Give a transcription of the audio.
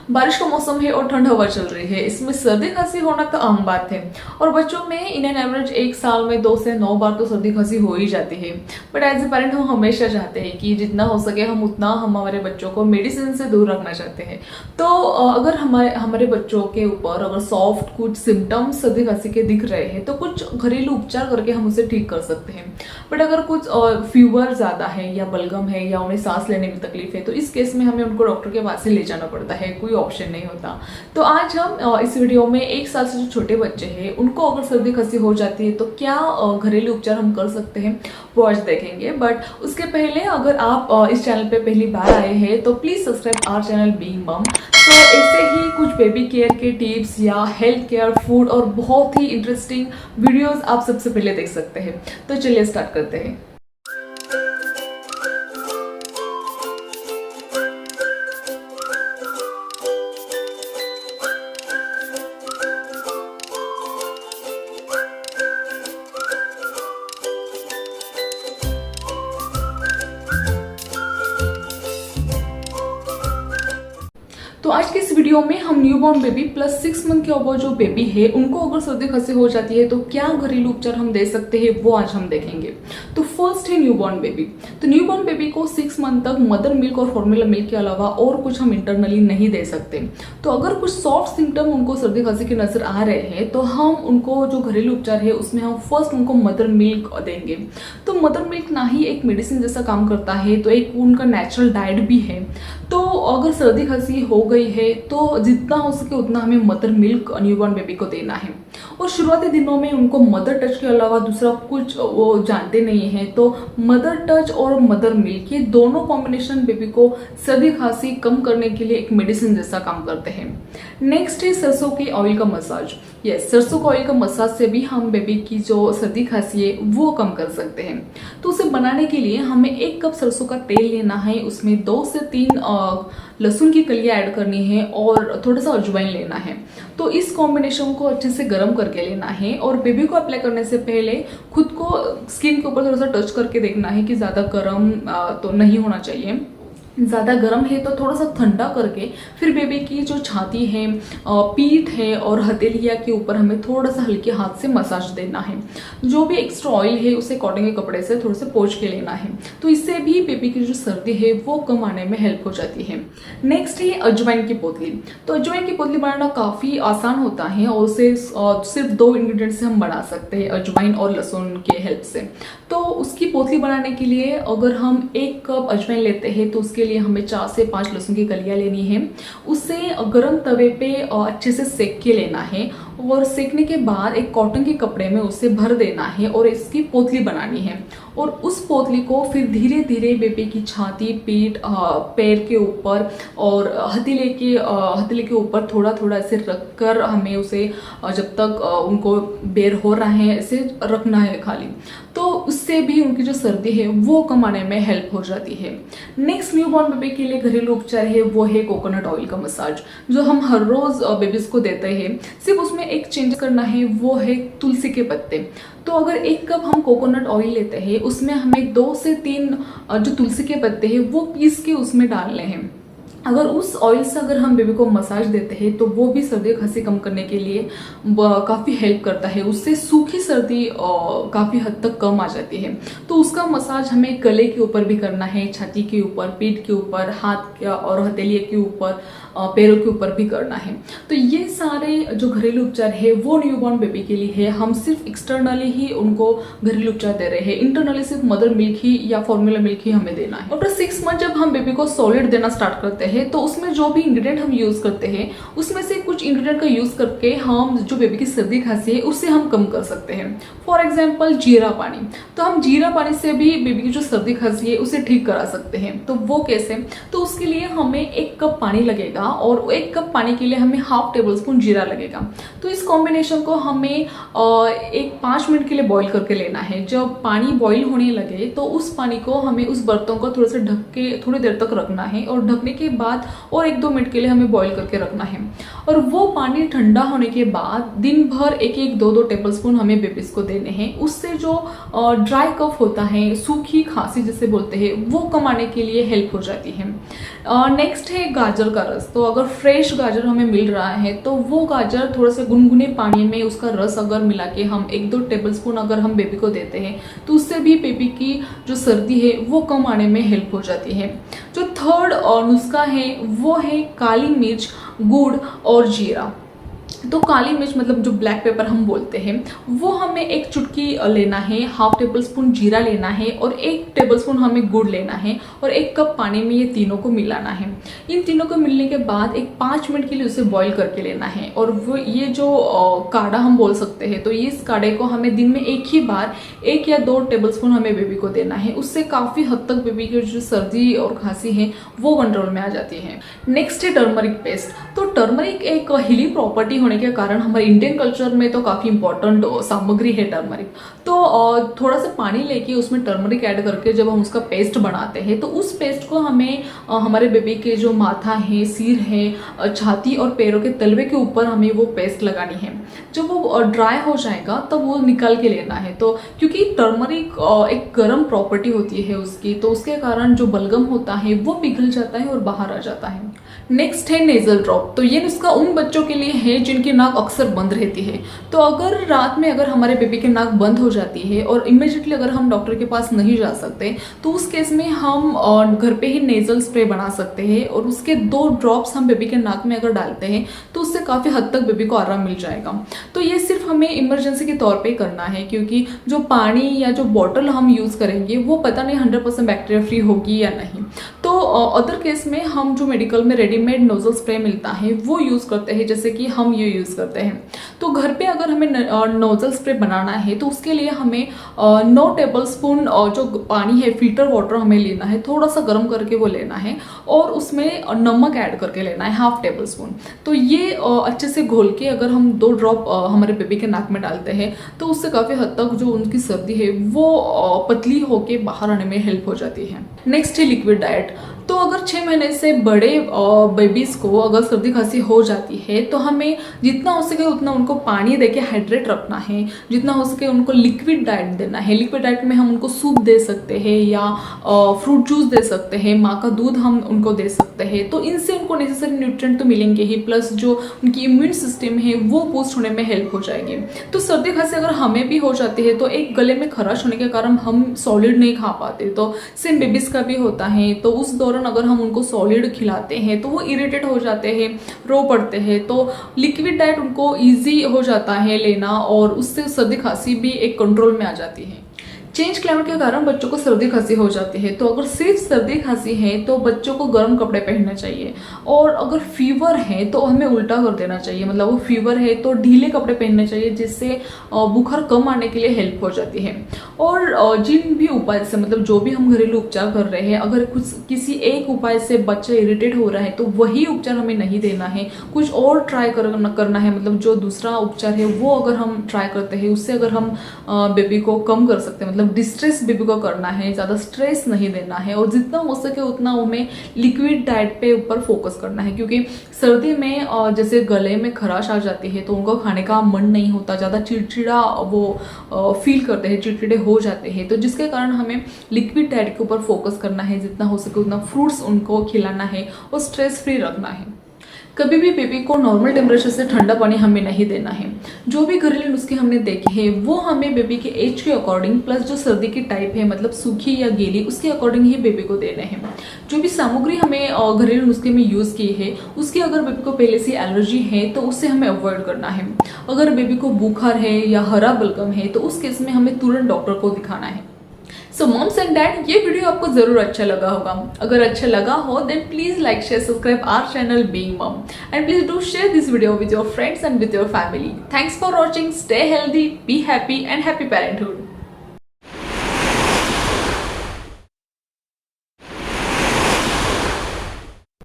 बारिश का मौसम है और ठंड हवा चल रही है। इसमें सर्दी खांसी होना तो आम बात है और बच्चों में इन एन एवरेज एक साल में 2 से 9 बार तो सर्दी खांसी हो ही जाती है। बट एज ए पेरेंट हम हमेशा चाहते हैं कि जितना हो सके हम हमारे बच्चों को मेडिसिन से दूर रखना चाहते हैं। तो अगर हमारे हमारे बच्चों के ऊपर अगर सॉफ्ट कुछ सिम्टम्स सर्दी खांसी के दिख रहे हैं तो कुछ घरेलू उपचार करके हम उसे ठीक कर सकते हैं। बट अगर कुछ फीवर ज़्यादा है या बलगम है या उन्हें सांस लेने में तकलीफ है तो इस केस में हमें उनको डॉक्टर के पास से ले जाना पड़ता है, कोई ऑप्शन नहीं होता। तो आज हम इस वीडियो में 1 साल से जो छोटे बच्चे हैं उनको अगर सर्दी खांसी हो जाती है तो क्या घरेलू उपचार हम कर सकते हैं वो आज देखेंगे। बट उसके पहले अगर आप इस चैनल पे पहली बार आए हैं तो please subscribe our channel Being Mum. तो ऐसे ही कुछ बेबी केयर के टिप्स या हेल्थ केयर, फूड और बहुत ही इंटरेस्टिंग वीडियोस आप सबसे पहले देख सकते हैं। तो चलिए स्टार्ट करते हैं। तो आज के इस वीडियो में हम न्यूबॉर्न बेबी प्लस 6 मंथ के अबव जो बेबी है उनको अगर सर्दी खांसी हो जाती है तो क्या घरेलू उपचार हम दे सकते हैं वो आज हम देखेंगे। तो फर्स्ट है न्यूबॉर्न बेबी। तो न्यूबॉर्न बेबी को 6 मंथ तक मदर मिल्क और फॉर्मूला मिल्क के अलावा और कुछ हम इंटरनली नहीं दे सकते। तो अगर कुछ सॉफ्ट सिम्टम उनको सर्दी खांसी के नजर आ रहे हैं तो हम उनको जो घरेलू उपचार है उसमें हम फर्स्ट उनको मदर मिल्क देंगे। तो मदर मिल्क ना ही एक मेडिसिन जैसा काम करता है तो एक उनका नेचुरल डाइट भी है। तो अगर सर्दी खांसी हो गई है तो जितना हो सके उतना हमें मदर मिल्क न्यूबॉर्न बेबी को देना है। और शुरुआती दिनों में उनको मदर टच के अलावा दूसरा कुछ वो जानते नहीं हैं तो मदर टच और मदर मिल्क ये दोनों कॉम्बिनेशन बेबी को सर्दी खांसी कम करने के लिए एक मेडिसिन जैसा काम करते हैं। नेक्स्ट है सरसों के ऑयल का मसाज। यस, सरसों का ऑयल का मसाज से भी हम बेबी की जो सर्दी खांसी है वो कम कर सकते हैं। तो उसे बनाने के लिए हमें 1 कप सरसों का तेल लेना है, उसमें 2 से 3 लहसुन की कलियां ऐड करनी है और थोड़ा सा अजवाइन लेना है। तो इस कॉम्बिनेशन को अच्छे से गर्म करके लेना है और बेबी को अप्लाई करने से पहले खुद को स्किन के ऊपर थोड़ा सा टच करके देखना है कि ज़्यादा गर्म तो नहीं होना चाहिए। ज़्यादा गर्म है तो थोड़ा सा ठंडा करके फिर बेबी की जो छाती है, पीठ है और हथेलिया के ऊपर हमें थोड़ा सा हल्के हाथ से मसाज देना है। जो भी एक्स्ट्रा ऑयल है उसे कॉटन के कपड़े से थोड़ा सा पोंछ के लेना है। तो इससे भी बेबी की जो सर्दी है वो कम आने में हेल्प हो जाती है। नेक्स्ट है अजवाइन की पोतली। तो अजवाइन की पोतली बनाना काफ़ी आसान होता है और उसे सिर्फ 2 इंग्रेडिएंट से हम बना सकते हैं, अजवाइन और लहसुन के हेल्प से। तो उसकी पोतली बनाने के लिए अगर हम 1 कप अजवाइन लेते हैं तो उसके लिए हमें 4 से 5 लहसुन की कलियां लेनी है। उसे गर्म तवे पे अच्छे से सेक के लेना है और सेकने के बाद एक कॉटन के कपड़े में उसे भर देना है और इसकी पोतली बनानी है। और उस पोतली को फिर धीरे धीरे बेबी की छाती, पीठ, पैर के ऊपर और हथेली के ऊपर थोड़ा थोड़ा ऐसे रखकर हमें उसे जब तक उनको बेर हो रहा है ऐसे रखना है खाली। तो उससे भी उनकी जो सर्दी है वो कम आने में हेल्प हो जाती है। नेक्स्ट न्यूबॉर्न बेबी के लिए घरेलू उपचार है वो है कोकोनट ऑयल का मसाज, जो हम हर रोज बेबीज को देते हैं। सिर्फ उसमें एक चेंज करना है, वो है तुलसी के पत्ते। तो अगर 1 कप हम कोकोनट ऑयल लेते हैं उसमें हमें 2 से 3 जो तुलसी के पत्ते हैं वो पीस के उसमें डालने हैं। अगर उस ऑयल से अगर हम बेबी को मसाज देते हैं तो वो भी सर्दी खांसी कम करने के लिए काफ़ी हेल्प करता है। उससे सूखी सर्दी काफ़ी हद तक कम आ जाती है। तो उसका मसाज हमें गले के ऊपर भी करना है, छाती के ऊपर, पीठ के ऊपर, हाथ और हथेलिये के ऊपर, पैरों के ऊपर भी करना है। तो ये सारे जो घरेलू उपचार है वो न्यूबॉर्न बेबी के लिए है। हम सिर्फ एक्सटर्नली ही उनको घरेलू उपचार दे रहे हैं, इंटरनली सिर्फ मदर मिल्क ही या फॉर्मूला मिल्क ही हमें देना है। आफ्टर 6 मंथ जब हम बेबी को सॉलिड देना स्टार्ट करते हैं तो उसमें जो भी इंग्रेडिएंट हम यूज करते हैं उसमें से कुछ इंग्रेडिएंट का यूज करके हम जो बेबी की सर्दी खांसी है उससे हम कम कर सकते हैं। फॉर एग्जाम्पल जीरा पानी। तो हम जीरा पानी से भी बेबी की जो सर्दी खांसी है उसे ठीक करा सकते हैं। तो वो कैसे? तो उसके लिए हमें 1 कप पानी लगेगा और 1 कप पानी के लिए हमें ½ टेबल स्पून जीरा लगेगा। तो इस कॉम्बिनेशन को हमें 5 मिनट के लिए बॉईल करके लेना है। जब पानी बॉईल होने लगे तो उस पानी को हमें उस बर्तन को थोड़ा सा ढक के थोड़ी देर तक रखना है और ढकने के बाद और 1-2 मिनट के लिए हमें बॉईल करके रखना है। और वो पानी ठंडा होने के बाद दिन भर 1-1, 2-2 टेबलस्पून हमें बेबीज को देने हैं। उससे जो ड्राई कफ होता है, सूखी खांसी जिसे बोलते हैं, वो कम आने के लिए हेल्प हो जाती है। नेक्स्ट है गाजर का रस। तो अगर फ्रेश गाजर हमें मिल रहा है तो वो गाजर थोड़ा सा गुनगुने पानी में उसका रस अगर मिला के हम 1-2 टेबलस्पून अगर हम बेबी को देते हैं तो उससे भी बेबी की जो सर्दी है वो कम आने में हेल्प हो जाती है। जो थर्ड नुस्खा है वो है काली मिर्च, गुड़ और जीरा। तो काली मिर्च मतलब जो ब्लैक पेपर हम बोलते हैं, वो हमें 1 चुटकी लेना है, 1/2 टेबलस्पून जीरा लेना है और 1 टेबलस्पून हमें गुड़ लेना है और 1 कप पानी में ये तीनों को मिलाना है। इन तीनों को मिलने के बाद 5 मिनट के लिए उसे बॉईल करके लेना है। और वो ये जो काढ़ा हम बोल सकते हैं, तो इस काढ़े को हमें दिन में 1 ही बार 1 या 2 टेबलस्पून हमें बेबी को देना है। उससे काफ़ी हद तक बेबी की जो सर्दी और खांसी है वो कंट्रोल में आ जाती है। नेक्स्ट है टर्मरिक पेस्ट। तो टर्मरिक एक हीलिंग प्रॉपर्टी होने के कारण हमारे इंडियन कल्चर में तो काफ़ी इंपॉर्टेंट सामग्री है टर्मरिक। तो थोड़ा सा पानी लेके उसमें टर्मरिक ऐड करके जब हम उसका पेस्ट बनाते हैं तो उस पेस्ट को हमें हमारे बेबी के जो माथा है, सिर है, छाती और पैरों के तलवे के ऊपर हमें वो पेस्ट लगानी है। जब वो ड्राई हो जाएगा तब वो निकाल के लेना है। तो क्योंकि टर्मरिक एक गर्म प्रॉपर्टी होती है उसकी, तो उसके कारण जो बलगम होता है वो पिघल जाता है और बाहर आ जाता है। नेक्स्ट है नेजल ड्रॉप। तो ये नुस्खा उन बच्चों के लिए है जिनकी नाक अक्सर बंद रहती है। तो अगर रात में अगर हमारे बेबी की नाक बंद हो जाती है और इमीडिएटली अगर हम डॉक्टर के पास नहीं जा सकते तो उस केस में हम घर पे ही नेजल स्प्रे बना सकते हैं और उसके 2 ड्रॉप्स हम बेबी के नाक में अगर डालते हैं तो उससे काफ़ी हद तक बेबी को आराम मिल जाएगा। तो ये सिर्फ हमें इमरजेंसी के तौर पे करना है, क्योंकि जो पानी या जो बॉटल हम यूज़ करेंगे वो पता नहीं 100% बैक्टीरिया फ्री होगी या नहीं। तो अदर केस में हम जो मेडिकल में रेडीमेड नोजल स्प्रे मिलता है वो यूज़ करते हैं, जैसे कि हम ये यूज़ करते हैं। तो घर पे अगर हमें नोजल स्प्रे बनाना है तो उसके लिए हमें 9 टेबलस्पून जो पानी है, फिल्टर वाटर हमें लेना है, थोड़ा सा गर्म करके वो लेना है और उसमें नमक ऐड करके लेना है 1/2 टेबलस्पून। तो ये अच्छे से घोल के अगर हम 2 ड्रॉप हमारे बेबी के नाक में डालते हैं तो उससे काफ़ी हद तक जो उनकी सर्दी है वो पतली होके बाहर आने में हेल्प हो जाती है। नेक्स्ट है लिक्विड डाइट। तो अगर 6 महीने से बड़े बेबीज़ को अगर सर्दी खांसी हो जाती है तो हमें जितना हो सके उतना उनको पानी देके हाइड्रेट रखना है, जितना हो सके उनको लिक्विड डाइट देना है। लिक्विड डाइट में हम उनको सूप दे सकते हैं या फ्रूट जूस दे सकते हैं, माँ का दूध हम उनको दे सकते हैं। तो इनसे उनको नेसेसरी न्यूट्रिएंट तो मिलेंगे ही, प्लस जो उनकी इम्यून सिस्टम है वो बूस्ट होने में हेल्प हो जाएगी। तो सर्दी खांसी अगर हमें भी हो जाती है तो एक गले में खराश होने के कारण हम सॉलिड नहीं खा पाते, तो सेम बेबीज़ का भी होता है। तो उस दौरान अगर हम उनको सॉलिड खिलाते हैं तो वो इरिटेट हो जाते हैं, रो पड़ते हैं। तो लिक्विड डाइट उनको ईजी हो जाता है लेना और उससे सर्दी खांसी भी एक कंट्रोल में आ जाती है। चेंज क्लाइमेट के कारण बच्चों को सर्दी खांसी हो जाती है। तो अगर सिर्फ सर्दी खांसी है तो बच्चों को गर्म कपड़े पहनने चाहिए, और अगर फीवर है तो हमें उल्टा कर देना चाहिए, मतलब वो फीवर है तो ढीले कपड़े पहनने चाहिए, जिससे बुखार कम आने के लिए हेल्प हो जाती है। और जिन भी उपाय से, मतलब जो भी हम घरेलू उपचार कर रहे हैं, अगर किसी एक उपाय से बच्चा इरिटेट हो रहा है तो वही उपचार हमें नहीं देना है, कुछ और ट्राई करना है। मतलब जो दूसरा उपचार है वो अगर हम ट्राई करते हैं उससे अगर हम बेबी को कम कर सकते हैं, मतलब डिस्ट्रेस बेबी को करना है, ज़्यादा स्ट्रेस नहीं देना है और जितना हो सके उतना हमें लिक्विड डाइट पे ऊपर फोकस करना है। क्योंकि सर्दी में जैसे गले में खराश आ जाती है तो उनको खाने का मन नहीं होता, ज़्यादा चिड़चिड़ा वो फील करते हैं, चिड़चिड़े हो जाते हैं। तो जिसके कारण हमें लिक्विड डाइट के ऊपर फोकस करना है, जितना हो सके उतना फ्रूट्स उनको खिलाना है और स्ट्रेस फ्री रखना है। कभी भी बेबी को नॉर्मल टेम्परेचर से ठंडा पानी हमें नहीं देना है। जो भी घरेलू नुस्खे हमने देखे हैं वो हमें बेबी के एज के अकॉर्डिंग, प्लस जो सर्दी की टाइप है, मतलब सूखी या गीली, उसके अकॉर्डिंग ही बेबी को देने हैं। जो भी सामग्री हमें घरेलू नुस्खे में यूज़ की है उसकी अगर बेबी को पहले से एलर्जी है तो उससे हमें अवॉइड करना है। अगर बेबी को बुखार है या हरा बलगम है तो उस केस में हमें तुरंत डॉक्टर को दिखाना है। सो मॉम्स एंड डैड, ये वीडियो आपको जरूर अच्छा लगा होगा। अगर अच्छा लगा हो then please like, share, subscribe our channel Being Mom, and please do share this video with your friends and with your family. Thanks for watching, stay healthy, be happy and happy parenthood.